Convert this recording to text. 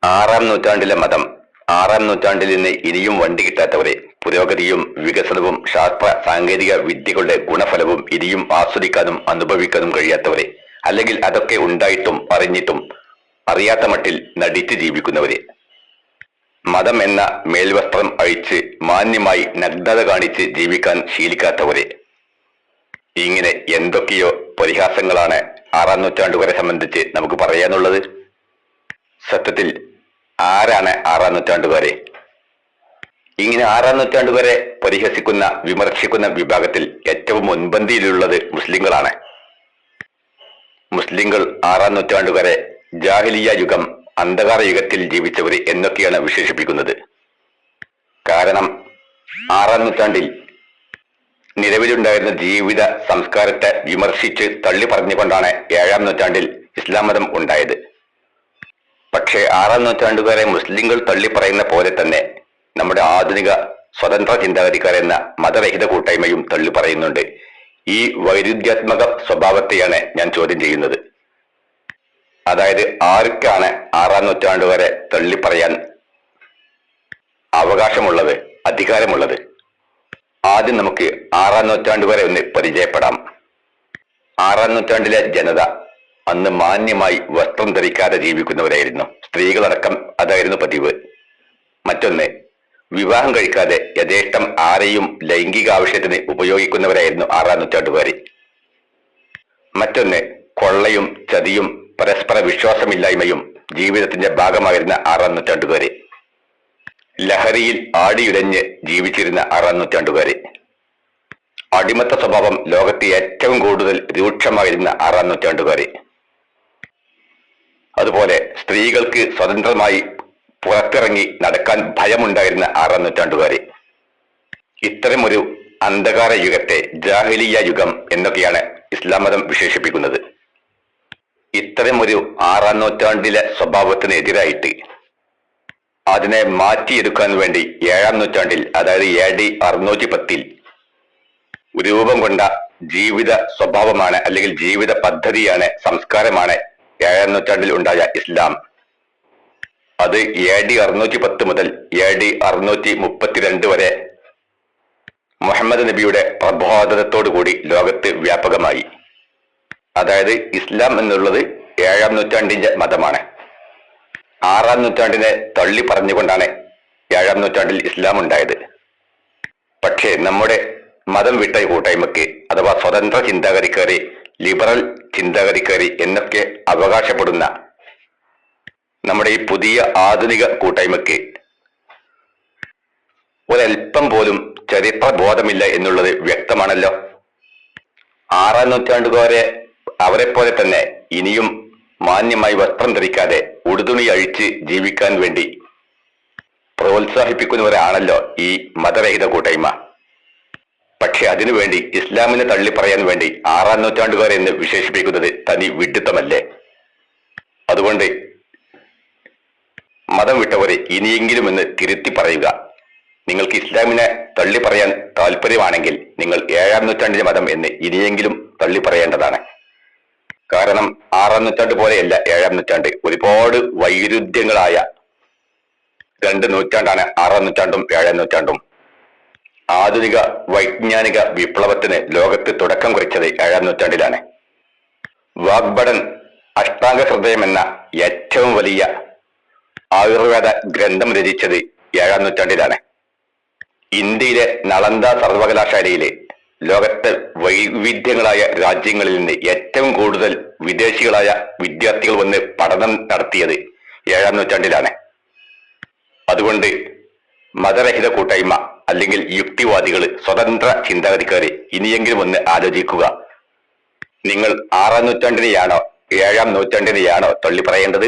ആറാം നൂറ്റാണ്ടിലെ മതം. ആറാം നൂറ്റാണ്ടിൽ നിന്ന് ഇനിയും വണ്ടി കിട്ടാത്തവരെ, പുരോഗതിയും വികസനവും ശാസ്ത്ര സാങ്കേതിക വിദ്യകളുടെ ഗുണഫലവും ഇനിയും ആസ്വദിക്കാനും അനുഭവിക്കാനും കഴിയാത്തവരെ, അല്ലെങ്കിൽ അതൊക്കെ ഉണ്ടായിട്ടും അറിഞ്ഞിട്ടും അറിയാത്ത മട്ടിൽ നടിച്ച് ജീവിക്കുന്നവരെ, മതം എന്ന മേൽവസ്ത്രം അഴിച്ച് മാന്യമായി നഗ്നത കാണിച്ച് ജീവിക്കാൻ ശീലിക്കാത്തവരെ, ഇങ്ങനെ എന്തൊക്കെയോ പരിഹാസങ്ങളാണ് ആറാം നൂറ്റാണ്ടുകാരെ സംബന്ധിച്ച് നമുക്ക് പറയാനുള്ളത്. സത്യത്തിൽ ആരാണ് ആറാം നൂറ്റാണ്ടുകാരെ? ഇങ്ങനെ ആറാം നൂറ്റാണ്ടുകാരെ പരിഹസിക്കുന്ന വിമർശിക്കുന്ന വിഭാഗത്തിൽ ഏറ്റവും മുൻപന്തിയിലുള്ളത് മുസ്ലിങ്ങളാണ്. മുസ്ലിങ്ങൾ ആറാം നൂറ്റാണ്ടുകാരെ ജാഹിലിയ യുഗം, അന്ധകാര യുഗത്തിൽ ജീവിച്ചവർ എന്നൊക്കെയാണ് വിശേഷിപ്പിക്കുന്നത്. കാരണം ആറാം നൂറ്റാണ്ടിൽ നിലവിലുണ്ടായിരുന്ന ജീവിത സംസ്കാരത്തെ വിമർശിച്ച് തള്ളി പറഞ്ഞുകൊണ്ടാണ് ഏഴാം നൂറ്റാണ്ടിൽ ഇസ്ലാം മതം ഉണ്ടായത്. പക്ഷേ ആറാം നൂറ്റാണ്ടുകാരെ മുസ്ലിങ്ങൾ തള്ളി പറയുന്ന പോലെ തന്നെ നമ്മുടെ ആധുനിക സ്വതന്ത്ര ചിന്താഗതിക്കാരെന്ന മതരഹിത കൂട്ടായ്മയും തള്ളി പറയുന്നുണ്ട്. ഈ വൈരുദ്ധ്യാത്മക സ്വഭാവത്തെയാണ് ഞാൻ ചോദ്യം ചെയ്യുന്നത്. അതായത് ആർക്കാണ് ആറാം നൂറ്റാണ്ടുകാരെ തള്ളി പറയാൻ അവകാശമുള്ളത്, അധികാരമുള്ളത്? ആദ്യം നമുക്ക് ആറാം നൂറ്റാണ്ടുകാരെ ഒന്ന് പരിചയപ്പെടാം. ആറാം നൂറ്റാണ്ടിലെ ജനത അന്ന് മാന്യമായി വസ്ത്രം ധരിക്കാതെ ജീവിക്കുന്നവരായിരുന്നു. സ്ത്രീകളടക്കം അതായിരുന്നു പതിവ്. മറ്റൊന്ന്, വിവാഹം കഴിക്കാതെ യഥേഷ്ടം ആരെയും ലൈംഗിക ആവശ്യത്തിന് ഉപയോഗിക്കുന്നവരായിരുന്നു ആറാം നൂറ്റാണ്ടുകാര്. മറ്റൊന്ന്, കൊള്ളയും ചതിയും പരസ്പര വിശ്വാസമില്ലായ്മയും ജീവിതത്തിന്റെ ഭാഗമായിരുന്ന ആറാം നൂറ്റാണ്ടുകാര്. ലഹരിയിൽ ആടിയുലഞ്ഞ് ജീവിച്ചിരുന്ന ആറാം നൂറ്റാണ്ടുകാര്. അടിമത്ത സ്വഭാവം ലോകത്ത് ഏറ്റവും കൂടുതൽ രൂക്ഷമായിരുന്ന ആറാം നൂറ്റാണ്ടുകാര്. അതുപോലെ സ്ത്രീകൾക്ക് സ്വതന്ത്രമായി പുറത്തിറങ്ങി നടക്കാൻ ഭയമുണ്ടായിരുന്ന ആറാം നൂറ്റാണ്ടുകാര്. ഇത്തരമൊരു അന്ധകാര യുഗത്തെ ജാഹിലിയ യുഗം എന്നൊക്കെയാണ് ഇസ്ലാം മതം വിശേഷിപ്പിക്കുന്നത്. ഇത്തരമൊരു ആറാം നൂറ്റാണ്ടിലെ സ്വഭാവത്തിനെതിരായിട്ട് അതിനെ മാറ്റിയെടുക്കാൻ വേണ്ടി ഏഴാം നൂറ്റാണ്ടിൽ, അതായത് AD 610 രൂപം കൊണ്ട ജീവിത സ്വഭാവമാണ്, അല്ലെങ്കിൽ ജീവിത പദ്ധതിയാണ്, സംസ്കാരമാണ് ഏഴാം നൂറ്റാണ്ടിൽ ഉണ്ടായ ഇസ്ലാം. അത് AD 610 മുതൽ AD 632 വരെ മുഹമ്മദ് നബിയുടെ പ്രബോധനത്തോടുകൂടി ലോകത്ത് വ്യാപകമായി. അതായത് ഇസ്ലാം എന്നുള്ളത് ഏഴാം നൂറ്റാണ്ടിന്റെ മതമാണ്. ആറാം നൂറ്റാണ്ടിനെ തള്ളി പറഞ്ഞുകൊണ്ടാണ് ഏഴാം നൂറ്റാണ്ടിൽ ഇസ്ലാം ഉണ്ടായത്. പക്ഷേ നമ്മുടെ മതം വിട്ട കൂട്ടായ്മക്ക്, അഥവാ സ്വതന്ത്ര ചിന്താഗതിക്കാര്, ലിബറൽ ചിന്താഗതിക്കാര് എന്നൊക്കെ അവകാശപ്പെടുന്ന നമ്മുടെ ഈ പുതിയ ആധുനിക കൂട്ടായ്മക്ക് ഒരൽപ്പം പോലും ചരിത്ര ബോധമില്ല എന്നുള്ളത് വ്യക്തമാണല്ലോ. ആറാം നൂറ്റാണ്ടുകാരെ അവരെ പോലെ തന്നെ ഇനിയും മാന്യമായി വസ്ത്രം ധരിക്കാതെ ഉടുതുണി അഴിച്ച് ജീവിക്കാൻ വേണ്ടി പ്രോത്സാഹിപ്പിക്കുന്നവരാണല്ലോ ഈ മതരഹിത കൂട്ടായ്മ. പക്ഷെ അതിനുവേണ്ടി ഇസ്ലാമിനെ തള്ളി പറയാൻ വേണ്ടി ആറാം നൂറ്റാണ്ടുകാരെ എന്ന് വിശേഷിപ്പിക്കുന്നത് തനി വിഡ്ഢിത്തമല്ലേ? അതുകൊണ്ട് മതം വിട്ടവരെ ഇനിയെങ്കിലും എന്ന് തിരുത്തി പറയുക. നിങ്ങൾക്ക് ഇസ്ലാമിനെ തള്ളി പറയാൻ താല്പര്യമാണെങ്കിൽ നിങ്ങൾ ഏഴാം നൂറ്റാണ്ടിന്റെ മതം എന്ന് ഇനിയെങ്കിലും തള്ളി പറയേണ്ടതാണ്. കാരണം ആറാം നൂറ്റാണ്ട് പോലെയല്ല ഏഴാം നൂറ്റാണ്ട്. ഒരുപാട് വൈരുദ്ധ്യങ്ങളായ രണ്ട് നൂറ്റാണ്ടാണ് ആറാം നൂറ്റാണ്ടും ഏഴാം നൂറ്റാണ്ടും. ആധുനിക വൈജ്ഞാനിക വിപ്ലവത്തിന് ലോകത്ത് തുടക്കം കുറിച്ചത് ഏഴാം നൂറ്റാണ്ടിലാണ്. വാഗ്ഭടൻ അഷ്ടാംഗ ഹൃദയം എന്ന ഏറ്റവും വലിയ ആയുർവേദ ഗ്രന്ഥം രചിച്ചത് ഏഴാം നൂറ്റാണ്ടിലാണ്. ഇന്ത്യയിലെ നളന്ദ സർവകലാശാലയിലെ ലോകത്തെ വൈവിധ്യങ്ങളായ രാജ്യങ്ങളിൽ നിന്ന് ഏറ്റവും കൂടുതൽ വിദേശികളായ വിദ്യാർത്ഥികൾ വന്ന് പഠനം നടത്തിയത് ഏഴാം നൂറ്റാണ്ടിലാണ്. അതുകൊണ്ട് മതരഹിത കൂട്ടായ്മ, അല്ലെങ്കിൽ യുക്തിവാദികൾ, സ്വതന്ത്ര ചിന്താഗതിക്കാര് ഇനിയെങ്കിലും ഒന്ന് ആലോചിക്കുക. നിങ്ങൾ ആറാം നൂറ്റാണ്ടിനെയാണോ ഏഴാം നൂറ്റാണ്ടിനെയാണോ തള്ളി പറയേണ്ടത്?